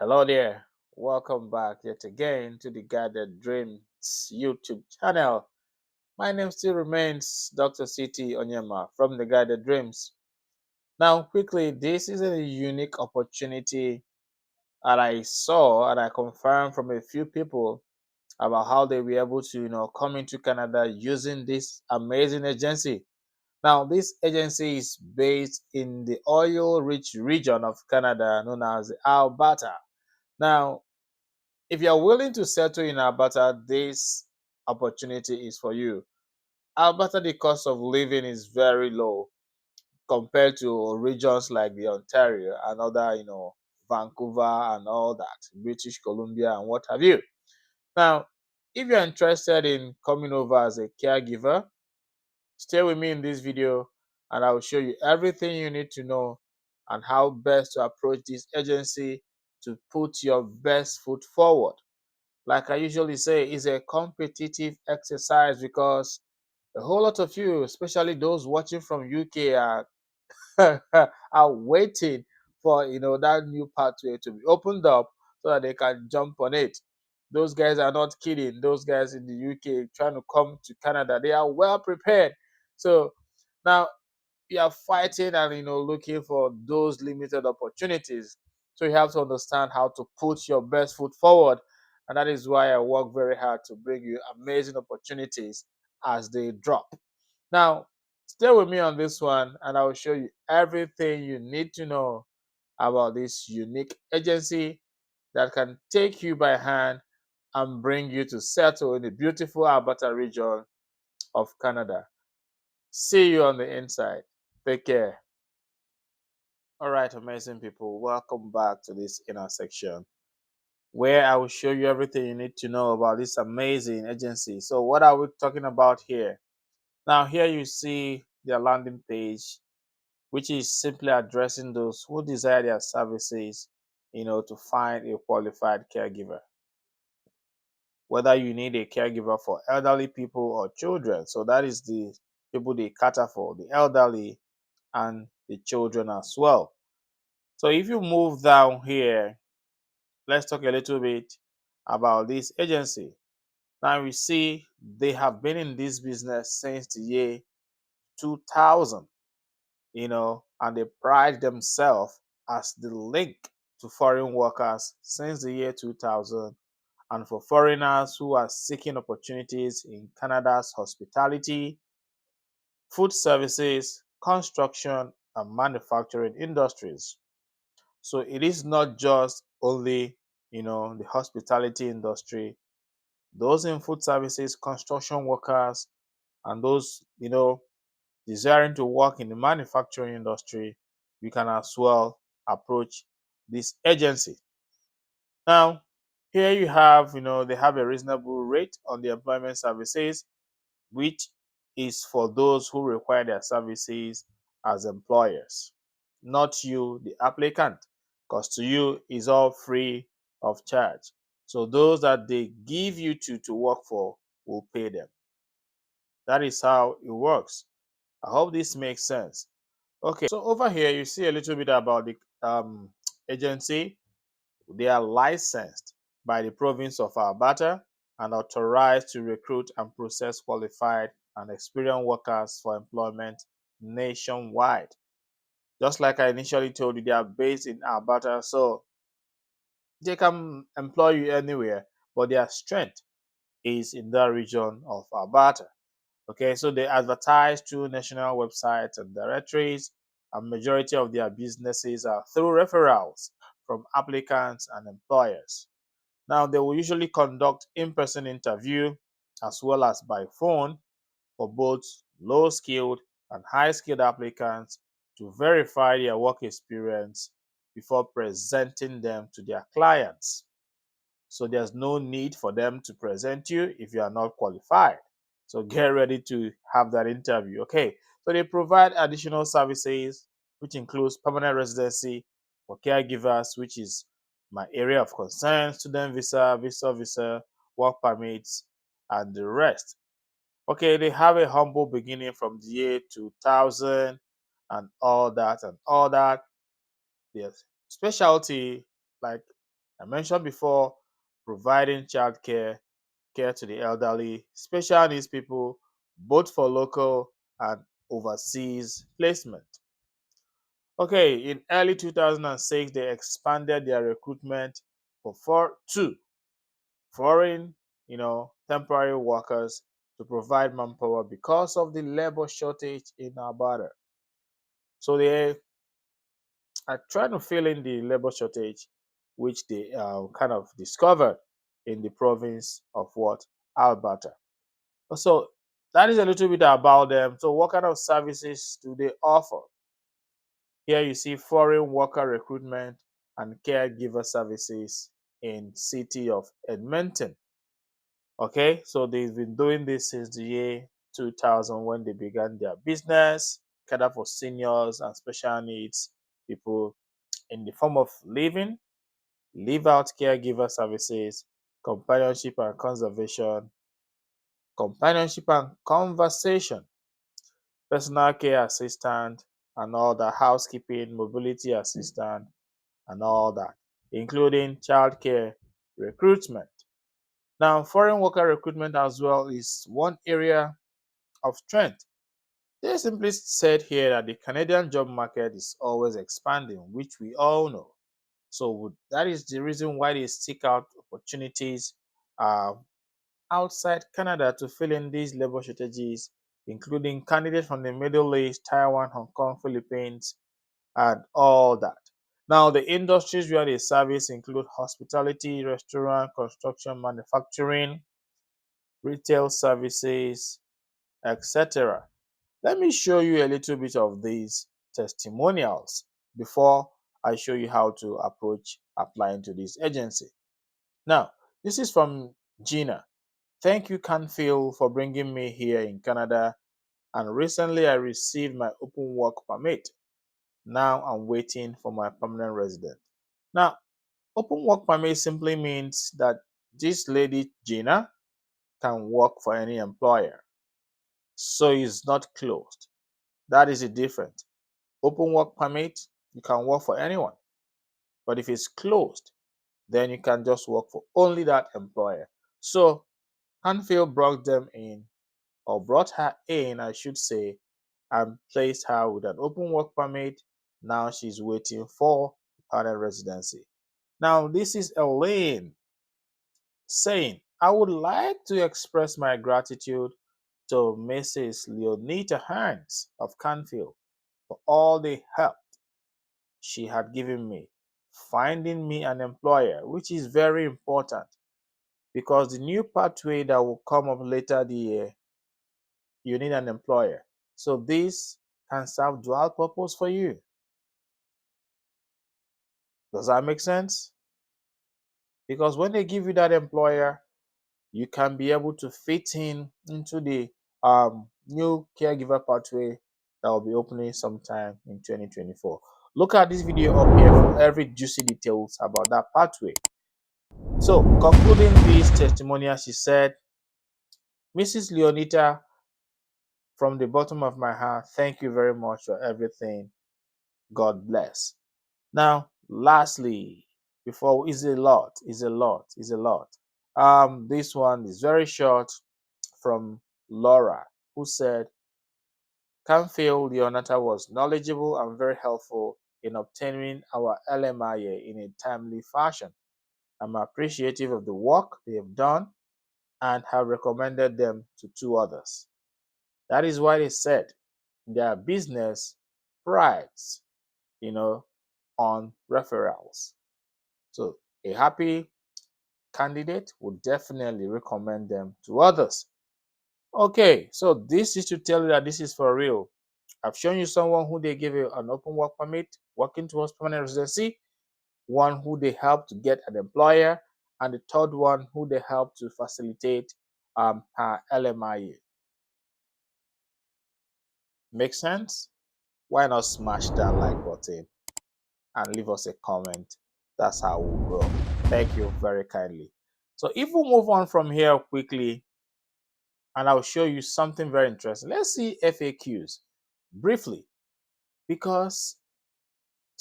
Hello there. Welcome back yet again to the Guided Dreams YouTube channel. My name still remains Dr. CT Onyema from the Guided Dreams. Now, quickly, this is a unique opportunity that I saw and I confirmed from a few people about how they were able to, come into Canada using this amazing agency. Now, this agency is based in the oil-rich region of Canada known as Alberta. Now, if you're willing to settle in Alberta, this opportunity is for you. Alberta, the cost of living is very low compared to regions like the Ontario and other, Vancouver and all that, British Columbia and what have you. Now, if you're interested in coming over as a caregiver, stay with me in this video and I will show you everything you need to know and how best to approach this agency to put your best foot forward. Like I usually say, is a competitive exercise because a whole lot of you, especially those watching from UK, are are waiting for that new pathway to be opened up so that they can jump on it. Those guys are not kidding. Those guys in the UK trying to come to Canada, they are well prepared. So now you are fighting and looking for those limited opportunities. So you have to understand how to put your best foot forward, and that is why I work very hard to bring you amazing opportunities as they drop. Now, stay with me on this one, and I will show you everything you need to know about this unique agency that can take you by hand and bring you to settle in the beautiful Alberta region of Canada. See you on the inside. Take care. All right, amazing people, welcome back to this inner section where I will show you everything you need to know about this amazing agency. So, what are we talking about here? Now, here you see their landing page, which is simply addressing those who desire their services, to find a qualified caregiver. Whether you need a caregiver for elderly people or children, so that is the people they cater for, the elderly and the children as well. So, if you move down here, let's talk a little bit about this agency. Now we see they have been in this business since the year 2000, and they pride themselves as the link to foreign workers since the year 2000 and for foreigners who are seeking opportunities in Canada's hospitality, food services, construction, and manufacturing industries. So it is not just only, the hospitality industry, those in food services, construction workers, and those, desiring to work in the manufacturing industry, you can as well approach this agency. Now, here you have, they have a reasonable rate on the employment services, which is for those who require their services as employers, not you, the applicant, because to you is all free of charge. So those that they give you to work for will pay them. That is how it works. I hope this makes sense. Okay, so over here you see a little bit about the agency. They are licensed by the province of Alberta and authorized to recruit and process qualified and experienced workers for employment nationwide. Just like I initially told you, they are based in Alberta, so they can employ you anywhere, but their strength is in the region of Alberta. Okay, so they advertise through national websites and directories, and majority of their businesses are through referrals from applicants and employers. Now, they will usually conduct in-person interview as well as by phone for both low-skilled and high-skilled applicants to verify their work experience before presenting them to their clients. So there's no need for them to present you if you are not qualified. So get ready to have that interview. Okay, so they provide additional services, which includes permanent residency for caregivers, which is my area of concern, student visa, work permits, and the rest. Okay, they have a humble beginning from the year 2000 and all that and all that. Yes, specialty like I mentioned before, providing childcare care to the elderly, special needs people, both for local and overseas placement. Okay, in early 2006, they expanded their recruitment for two foreign, temporary workers to provide manpower because of the labor shortage in our border. So they are trying to fill in the labor shortage, which they kind of discovered in the province of what Alberta. So that is a little bit about them. So what kind of services do they offer? Here you see foreign worker recruitment and caregiver services in city of Edmonton. Okay, so they've been doing this since the year 2000 when they began their business, cater for seniors and special needs people in the form of living, live out caregiver services, companionship and conservation, companionship and conversation, personal care assistant, and all the housekeeping, mobility assistant, and all that, including childcare recruitment. Now, foreign worker recruitment as well is one area of strength. They simply said here that the Canadian job market is always expanding, which we all know. So that is the reason why they seek out opportunities uh, outside Canada to fill in these labor shortages, including candidates from the Middle East, Taiwan, Hong Kong, Philippines, and all that. Now, the industries where they service include hospitality, restaurant, construction, manufacturing, retail services, etc. Let me show you a little bit of these testimonials before I show you how to approach applying to this agency. Now, this is from Gina. Thank you, Canfield, for bringing me here in Canada. And recently I received my open work permit. Now I'm waiting for my permanent resident. Now, open work permit simply means that this lady, Gina, can work for any employer. So it's not closed. That is the difference. Open work permit, you can work for anyone. But if it's closed, then you can just work for only that employer. So Hanfield brought them in, or brought her in, I should say, and placed her with an open work permit. Now she's waiting for permanent residency. Now, this is Elaine saying, I would like to express my gratitude to Mrs. Leonita Hines of Canfield for all the help she had given me, finding me an employer, which is very important because the new pathway that will come up later the year, you need an employer. So this can serve dual purpose for you. Does that make sense? Because when they give you that employer, you can be able to fit in into the new caregiver pathway that will be opening sometime in 2024. Look at this video up here for every juicy details about that pathway. So, concluding this testimonial, she said, Mrs. Leonita, from the bottom of my heart, thank you very much for everything. God bless. Now, lastly, before is a lot. This one is very short from Laura, who said, Canfield Leonata was knowledgeable and very helpful in obtaining our LMIA in a timely fashion. I'm appreciative of the work they have done and have recommended them to two others. That is why they said their business prides, on referrals. So a happy candidate would definitely recommend them to others. Okay, so this is to tell you that this is for real. I've shown you someone who they gave an open work permit, working towards permanent residency, one who they helped to get an employer, and the third one who they helped to facilitate her LMIA. Make sense? Why not smash that like button and leave us a comment? That's how we'll grow. Thank you very kindly. So if we move on from here quickly, and I'll show you something very interesting. Let's see FAQs briefly, because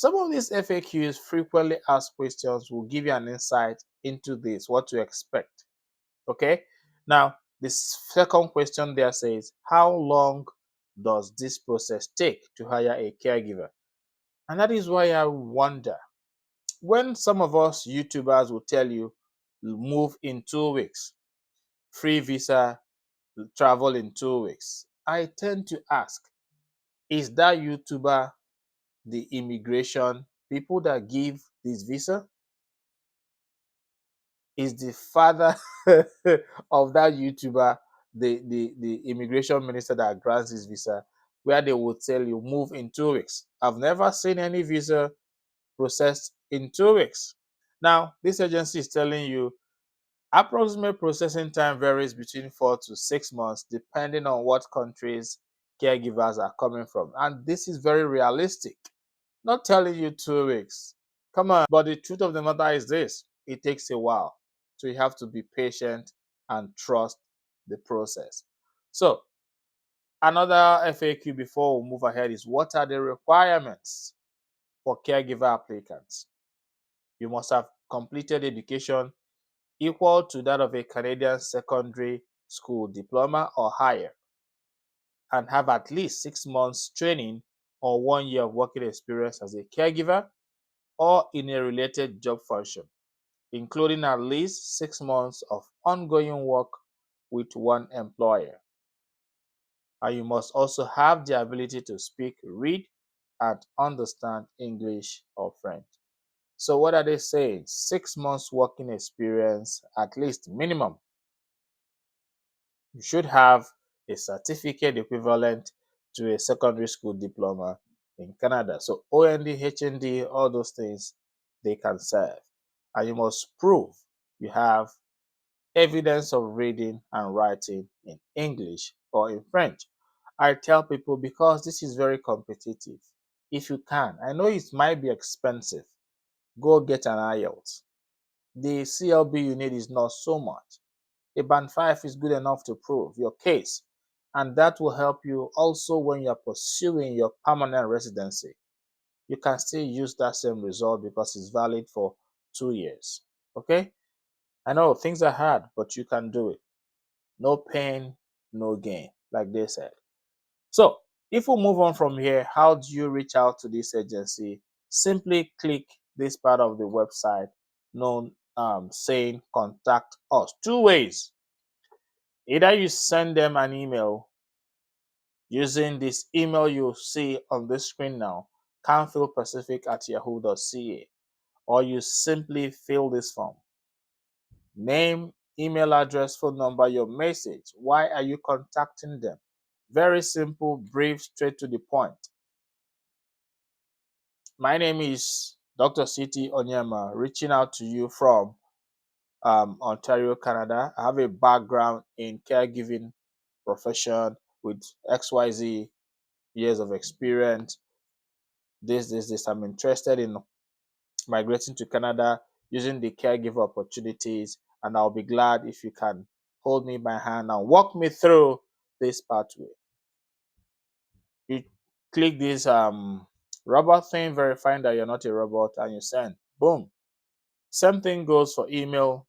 Some of these FAQs, frequently asked questions, will give you an insight into this, what to expect. Okay, now this second question there says, how long does this process take to hire a caregiver? And that is why I wonder, when some of us YouTubers will tell you, move in 2 weeks, free visa, travel in 2 weeks, I tend to ask, is that YouTuber the immigration people that give this visa? Is the father of that YouTuber the immigration minister that grants this visa, where they will tell you, move in 2 weeks? I've never seen any visa processed in 2 weeks. Now, this agency is telling you approximate processing time varies between 4 to 6 months, depending on what countries caregivers are coming from. And this is very realistic. Not telling you 2 weeks. Come on. But the truth of the matter is this, it takes a while. So you have to be patient and trust the process. So, another FAQ before we move ahead is, what are the requirements for caregiver applicants? You must have completed education equal to that of a Canadian secondary school diploma or higher, and have at least 6 months training or 1 year of working experience as a caregiver or in a related job function, including at least 6 months of ongoing work with one employer. And you must also have the ability to speak, read, and understand English or French. So, what are they saying? 6 months working experience, at least minimum. You should have a certificate equivalent to a secondary school diploma in Canada. So OND, HND, all those things, they can serve. And you must prove you have evidence of reading and writing in English or in French. I tell people, because this is very competitive, if you can, I know it might be expensive, go get an IELTS. The CLB you need is not so much. A band 5 is good enough to prove your case, and that will help you also when you're pursuing your permanent residency. You can still use that same result because it's valid for 2 years. Okay, I know things are hard, but you can do it. No pain, no gain, like they said. So if we move on from here, how do you reach out to this agency? Simply click this part of the website known saying contact us. Two ways. Either you send them an email using this email you see on the screen now, canfieldpacific@yahoo.ca, or you simply fill this form. Name, email address, phone number, your message. Why are you contacting them? Very simple, brief, straight to the point. My name is Dr. City Onyema, reaching out to you from Ontario, Canada. I have a background in caregiving profession with XYZ years of experience. This. I'm interested in migrating to Canada using the caregiver opportunities, and I'll be glad if you can hold me by hand and walk me through this pathway. You click this robot thing, verifying that you're not a robot, and you send. Boom. Same thing goes for email.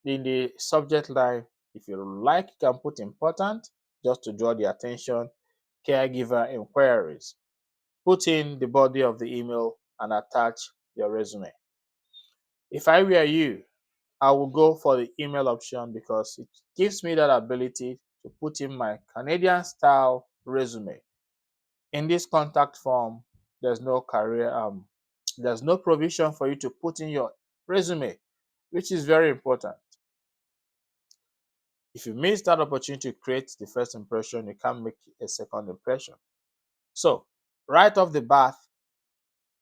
In the subject line, if you like, you can put important just to draw the attention. Caregiver inquiries. Put in the body of the email and attach your resume. If I were you, I will go for the email option because it gives me that ability to put in my Canadian style resume. In this contact form, there's no there's no provision for you to put in your resume, which is very important. If you miss that opportunity to create the first impression, you can't make a second impression. So, right off the bat,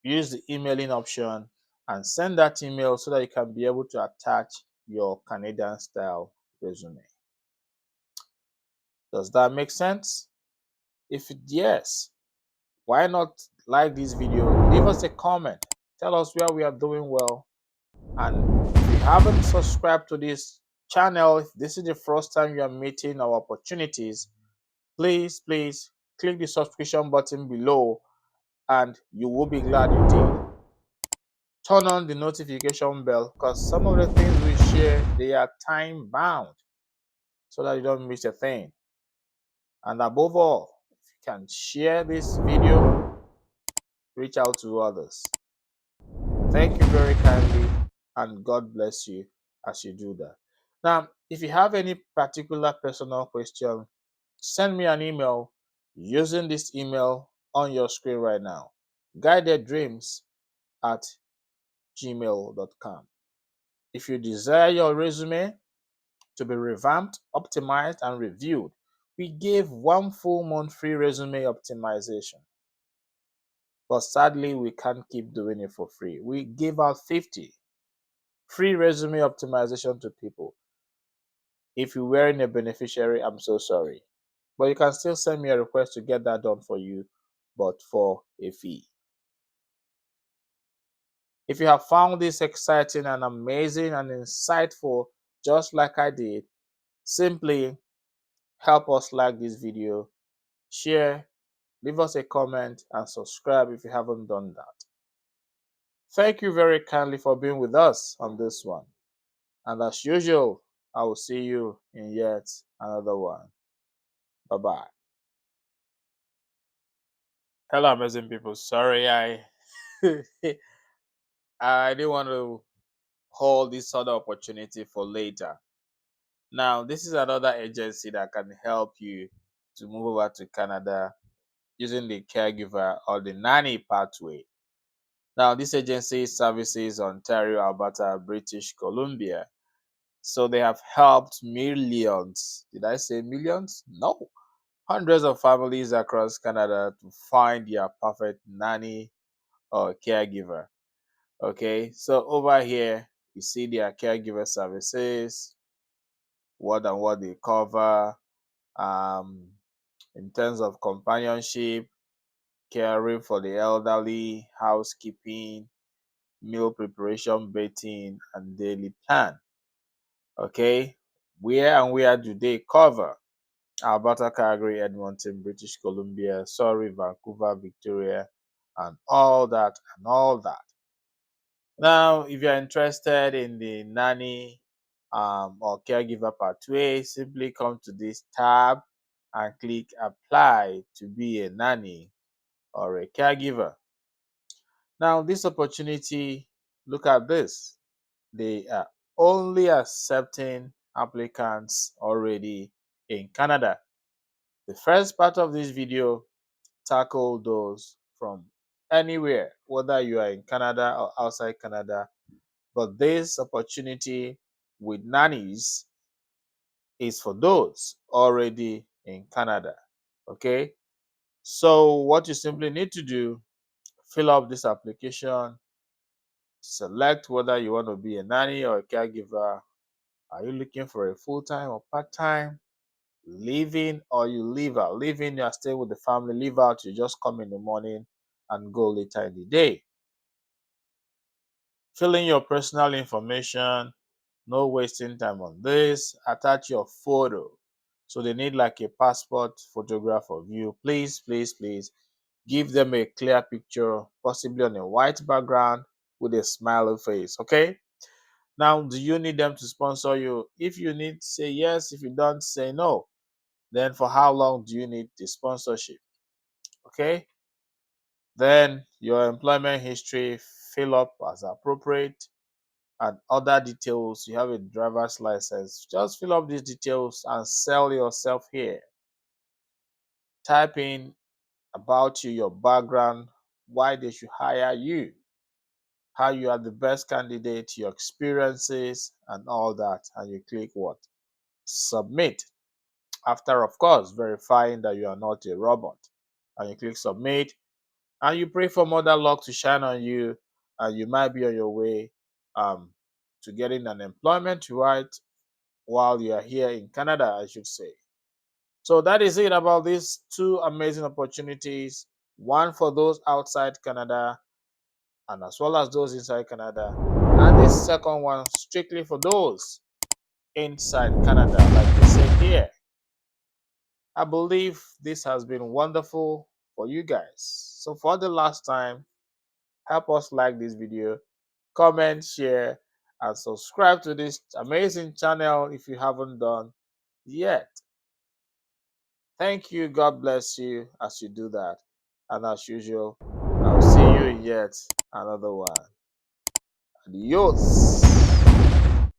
use the emailing option and send that email so that you can be able to attach your Canadian style resume. Does that make sense? If yes, why not like this video? Leave us a comment. Tell us where we are doing well. And if you haven't subscribed to this channel, if this is the first time you are meeting our opportunities, please click the subscription button below and you will be glad you did. Turn on the notification bell because some of the things we share, they are time bound so that you don't miss a thing. And above all, if you can share this video, reach out to others. Thank you very kindly, and God bless you as you do that. Now, if you have any particular personal question, send me an email using this email on your screen right now, guideddreams@gmail.com. If you desire your resume to be revamped, optimized, and reviewed, we gave 1 full month free resume optimization. But sadly, we can't keep doing it for free. We give out 50 free resume optimization to people. If you weren't a beneficiary, I'm so sorry. But you can still send me a request to get that done for you, but for a fee. If you have found this exciting and amazing and insightful, just like I did, simply help us like this video, share, leave us a comment, and subscribe if you haven't done that. Thank you very kindly for being with us on this one. And as usual, I will see you in yet another one. Bye-bye. Hello, amazing people. Sorry, I didn't want to hold this other opportunity for later. Now, this is another agency that can help you to move over to Canada using the caregiver or the nanny pathway. Now, this agency services Ontario, Alberta, British Columbia. So they have helped millions. Did I say millions? No. Hundreds of families across Canada to find their perfect nanny or caregiver. Okay, so over here, you see their caregiver services, what and what they cover um, in terms of companionship, caring for the elderly, housekeeping, meal preparation, bathing, and daily plan. Okay, where do they cover? Alberta, Calgary, Edmonton, British Columbia, Surrey, Vancouver, Victoria, and all that and all that. Now, if you're interested in the nanny or caregiver pathway, simply come to this tab and click apply to be a nanny or a caregiver. Now, this opportunity, look at this. They are only accepting applicants already in Canada. The first part of this video tackle those from anywhere, whether you are in Canada or outside Canada. But this opportunity with nannies is for those already in Canada. Okay, so what you simply need to do, fill up this application, select whether you want to be a nanny or a caregiver. Are you looking for a full-time or part-time? Live in or you live out? Live in, you are staying with the family. Live out, you just come in the morning and go later in the day. Fill in your personal information. No wasting time on this. Attach your photo. So they need like a passport photograph of you. Please, please, please give them a clear picture, possibly on a white background with a smiley face. Okay. Now, do you need them to sponsor you? If you need, say yes. If you don't, say no. Then for how long do you need the sponsorship? Okay. Then your employment history, fill up as appropriate, and other details. You have a driver's license. Just fill up these details and sell yourself here. Type in about you, your background, why they should hire you, how you are the best candidate, your experiences, and all that. And you click what? Submit. After, of course, verifying that you are not a robot. And you click submit. And you pray for mother luck to shine on you. And you might be on your way to getting an employment right while you are here in Canada, I should say. So that is it about these two amazing opportunities, one for those outside Canada and as well as those inside Canada, and this second one strictly for those inside Canada, like they say here. I believe this has been wonderful for you guys. So for the last time, help us like this video, comment, share, and subscribe to this amazing channel if you haven't done yet. Thank you. God bless you as you do that. And as usual, I'll see you in yet another one. Adios.